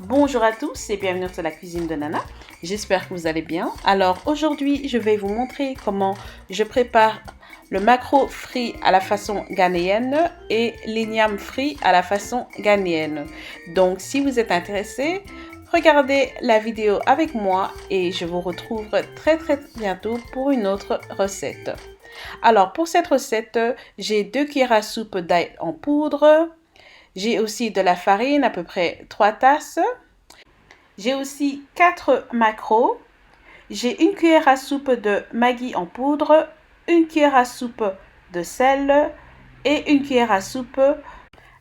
Bonjour à tous et bienvenue sur la cuisine de Nana. J'espère que vous allez bien. Alors aujourd'hui, je vais vous montrer comment je prépare le maquereau frit à la façon ghanéenne et l'igname frit à la façon ghanéenne. Donc si vous êtes intéressé, regardez la vidéo avec moi et je vous retrouve très bientôt pour une autre recette. Alors pour cette recette, j'ai 2 cuillères à soupe d'ail en poudre. J'ai aussi de la farine, à peu près 3 tasses. J'ai aussi 4 maquereaux. J'ai 1 cuillère à soupe de Maggi en poudre, 1 cuillère à soupe de sel et 1 cuillère à soupe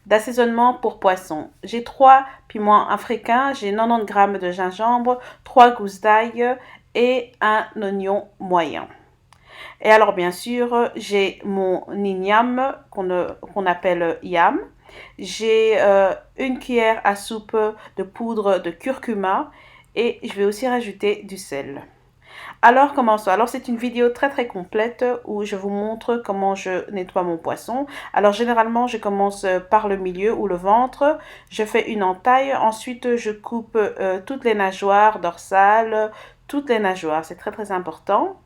d'assaisonnement pour poisson. J'ai 3 piments africains, j'ai 90 g de gingembre, 3 gousses d'ail et un oignon moyen. Et alors bien sûr, j'ai mon igname qu'on appelle yam. J'ai 1 cuillère à soupe de poudre de curcuma et je vais aussi rajouter du sel. Alors commençons. Alors c'est une vidéo très complète où je vous montre comment je nettoie mon poisson. Alors généralement je commence par le milieu ou le ventre. Je fais une entaille. Ensuite je coupe toutes les nageoires dorsales, toutes les nageoires. C'est très important.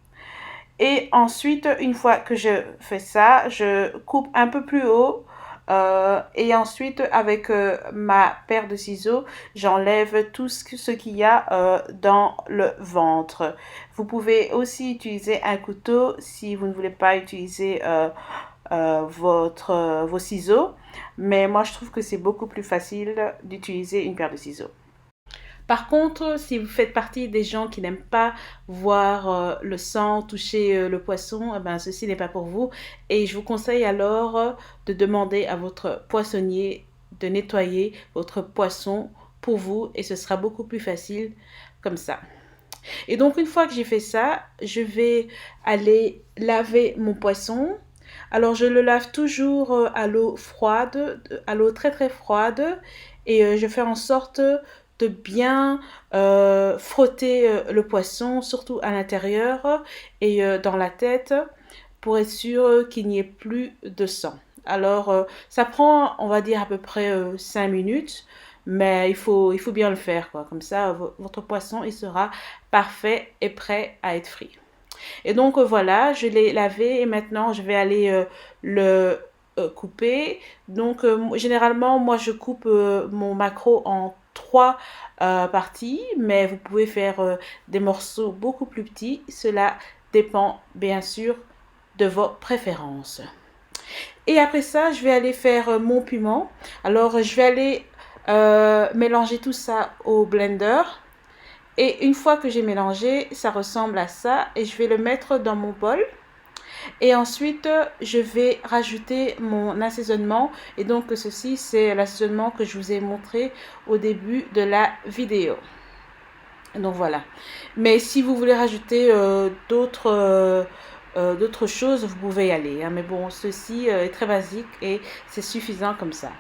Et ensuite, une fois que je fais ça, je coupe un peu plus haut. Et ensuite, avec ma paire de ciseaux, j'enlève tout ce qu'il y a dans le ventre. Vous pouvez aussi utiliser un couteau si vous ne voulez pas utiliser vos ciseaux. Mais moi, je trouve que c'est beaucoup plus facile d'utiliser une paire de ciseaux. Par contre, si vous faites partie des gens qui n'aiment pas voir le sang toucher le poisson, eh ben, ceci n'est pas pour vous. Et je vous conseille alors de demander à votre poissonnier de nettoyer votre poisson pour vous et ce sera beaucoup plus facile comme ça. Et donc, une fois que j'ai fait ça, je vais aller laver mon poisson. Alors, je le lave toujours à l'eau froide, à l'eau très froide. Et je fais en sorte de bien frotter le poisson, surtout à l'intérieur et dans la tête, pour être sûr qu'il n'y ait plus de sang. Alors, ça prend, on va dire, à peu près 5 minutes. Mais il faut bien le faire, quoi. Comme ça, votre poisson, il sera parfait et prêt à être frit. Et donc, voilà, je l'ai lavé et maintenant, je vais aller le couper. Donc, généralement, moi, je coupe mon maquereau en 3 parties, mais vous pouvez faire des morceaux beaucoup plus petits. Cela dépend, bien sûr, de vos préférences. Et après ça, je vais aller faire mon piment. Alors, je vais aller mélanger tout ça au blender. Et une fois que j'ai mélangé, ça ressemble à ça. Et je vais le mettre dans mon bol. Et ensuite, je vais rajouter mon assaisonnement. Et donc, ceci, c'est l'assaisonnement que je vous ai montré au début de la vidéo. Donc, voilà. Mais si vous voulez rajouter d'autres choses, vous pouvez y aller. Hein. Mais bon, ceci est très basique et c'est suffisant comme ça.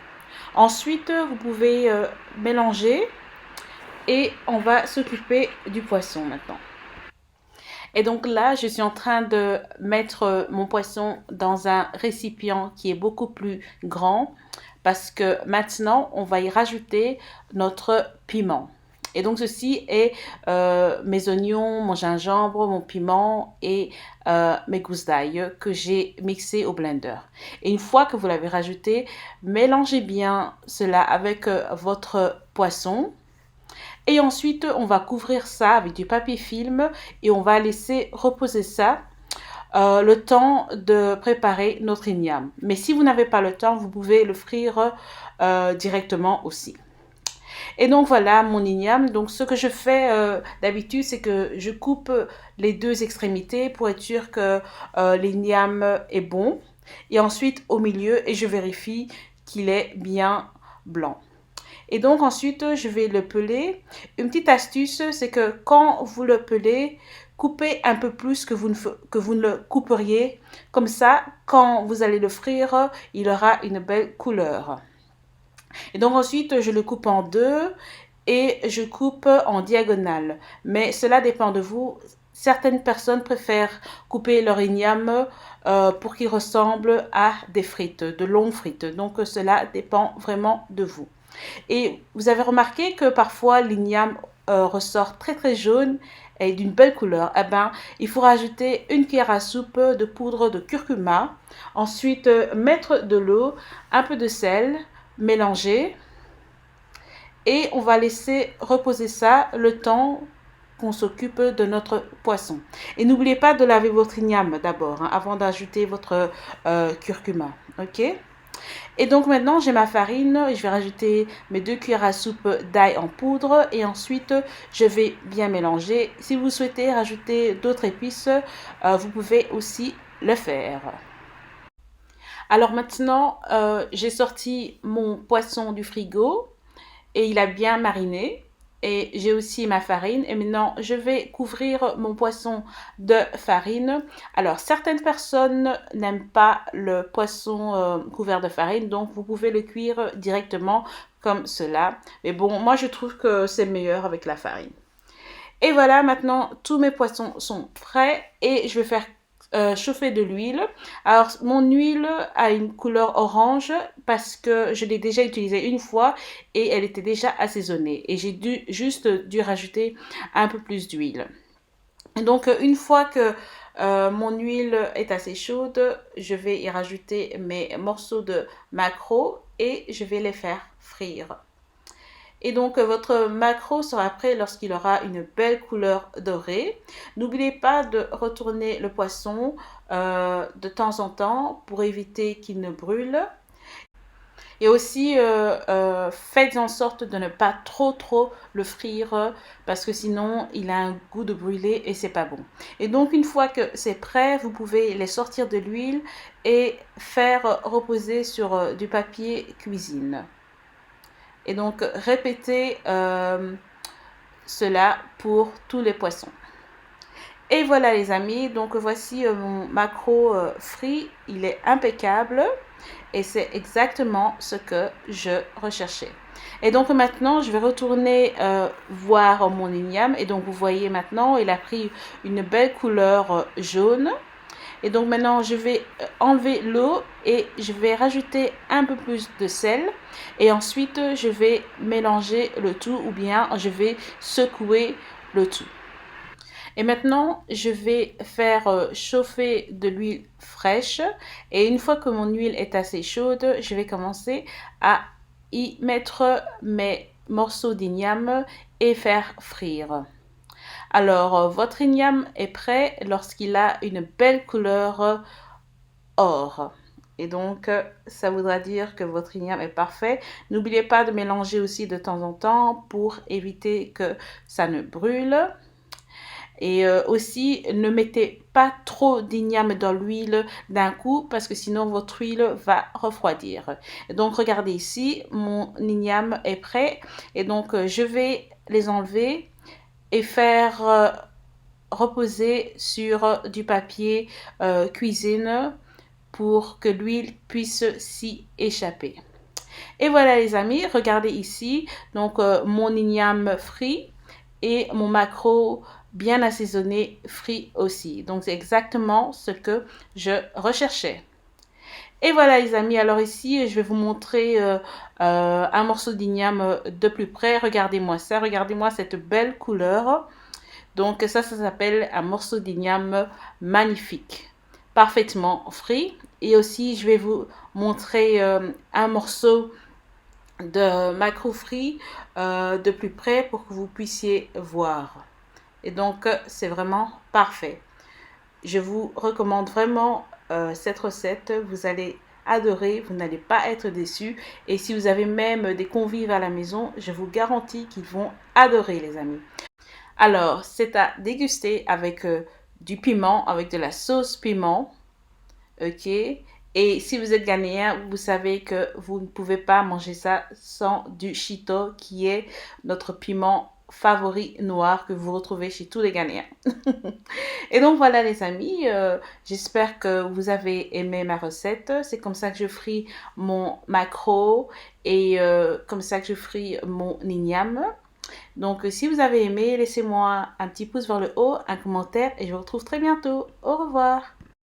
Ensuite, vous pouvez mélanger et on va s'occuper du poisson maintenant. Et donc là, je suis en train de mettre mon poisson dans un récipient qui est beaucoup plus grand parce que maintenant, on va y rajouter notre piment. Et donc ceci est mes oignons, mon gingembre, mon piment et mes gousses d'ail que j'ai mixé au blender. Et une fois que vous l'avez rajouté, mélangez bien cela avec votre poisson. Et ensuite, on va couvrir ça avec du papier film et on va laisser reposer ça le temps de préparer notre igname. Mais si vous n'avez pas le temps, vous pouvez le frire directement aussi. Et donc voilà mon igname. Donc ce que je fais d'habitude, c'est que je coupe les 2 extrémités pour être sûr que l'igname est bon. Et ensuite au milieu, et je vérifie qu'il est bien blanc. Et donc ensuite, je vais le peler. Une petite astuce, c'est que quand vous le pelez, coupez un peu plus que vous ne le couperiez. Comme ça, quand vous allez le frire, il aura une belle couleur. Et donc ensuite, je le coupe en 2 et je coupe en diagonale. Mais cela dépend de vous. Certaines personnes préfèrent couper leur igname pour qu'il ressemble à des frites, de longues frites. Donc cela dépend vraiment de vous. Et vous avez remarqué que parfois l'igname ressort très très jaune et d'une belle couleur. Eh ben, il faut rajouter une cuillère à soupe de poudre de curcuma. Ensuite, mettre de l'eau, un peu de sel, mélanger. Et on va laisser reposer ça le temps qu'on s'occupe de notre poisson. Et n'oubliez pas de laver votre igname d'abord, hein, avant d'ajouter votre curcuma. Ok? Et donc maintenant, j'ai ma farine et je vais rajouter mes 2 cuillères à soupe d'ail en poudre et ensuite, je vais bien mélanger. Si vous souhaitez rajouter d'autres épices, vous pouvez aussi le faire. Alors maintenant, j'ai sorti mon poisson du frigo et il a bien mariné. Et j'ai aussi ma farine. Et maintenant, je vais couvrir mon poisson de farine. Alors, certaines personnes n'aiment pas le poisson couvert de farine. Donc, vous pouvez le cuire directement comme cela. Mais bon, moi, je trouve que c'est meilleur avec la farine. Et voilà, maintenant, tous mes poissons sont prêts. Et je vais faire chauffer de l'huile. Alors, mon huile a une couleur orange parce que je l'ai déjà utilisée une fois et elle était déjà assaisonnée. Et j'ai juste dû rajouter un peu plus d'huile. Donc, une fois que mon huile est assez chaude, je vais y rajouter mes morceaux de maquereau et je vais les faire frire. Et donc, votre maquereau sera prêt lorsqu'il aura une belle couleur dorée. N'oubliez pas de retourner le poisson de temps en temps pour éviter qu'il ne brûle. Et aussi, faites en sorte de ne pas trop le frire parce que sinon, il a un goût de brûlé et c'est pas bon. Et donc, une fois que c'est prêt, vous pouvez les sortir de l'huile et faire reposer sur du papier cuisine. Et donc, répétez cela pour tous les poissons. Et voilà les amis, donc voici mon maquereau frit, il est impeccable et c'est exactement ce que je recherchais. Et donc maintenant, je vais retourner voir mon igname et donc vous voyez maintenant, il a pris une belle couleur jaune. Et donc maintenant, je vais enlever l'eau et je vais rajouter un peu plus de sel. Et ensuite, je vais mélanger le tout ou bien je vais secouer le tout. Et maintenant, je vais faire chauffer de l'huile fraîche. Et une fois que mon huile est assez chaude, je vais commencer à y mettre mes morceaux d'igname et faire frire. Alors, votre igname est prêt lorsqu'il a une belle couleur or. Et donc, ça voudra dire que votre igname est parfait. N'oubliez pas de mélanger aussi de temps en temps pour éviter que ça ne brûle. Et aussi, ne mettez pas trop d'igname dans l'huile d'un coup parce que sinon votre huile va refroidir. Et donc, regardez ici, mon igname est prêt. Et donc, je vais les enlever et faire reposer sur du papier cuisine pour que l'huile puisse s'y échapper. Et voilà les amis, regardez ici, donc mon igname frit et mon maquereau bien assaisonné frit aussi. Donc c'est exactement ce que je recherchais. Et voilà les amis, alors ici je vais vous montrer un morceau d'igname de plus près. Regardez-moi ça, regardez-moi cette belle couleur. Donc ça s'appelle un morceau d'igname magnifique, parfaitement frit. Et aussi je vais vous montrer un morceau de maquereau frit de plus près pour que vous puissiez voir. Et donc c'est vraiment parfait. Je vous recommande vraiment cette recette. Vous allez adorer, vous n'allez pas être déçus. Et si vous avez même des convives à la maison, je vous garantis qu'ils vont adorer les amis. Alors, c'est à déguster avec du piment, avec de la sauce piment. Ok? Et si vous êtes ghanéen, vous savez que vous ne pouvez pas manger ça sans du shito, qui est notre piment favori noir que vous retrouvez chez tous les Ghanéens. Et donc voilà les amis, j'espère que vous avez aimé ma recette. C'est comme ça que je fris mon maquereau et comme ça que je fris mon igname. Donc si vous avez aimé, laissez-moi un petit pouce vers le haut, un commentaire et je vous retrouve très bientôt. Au revoir.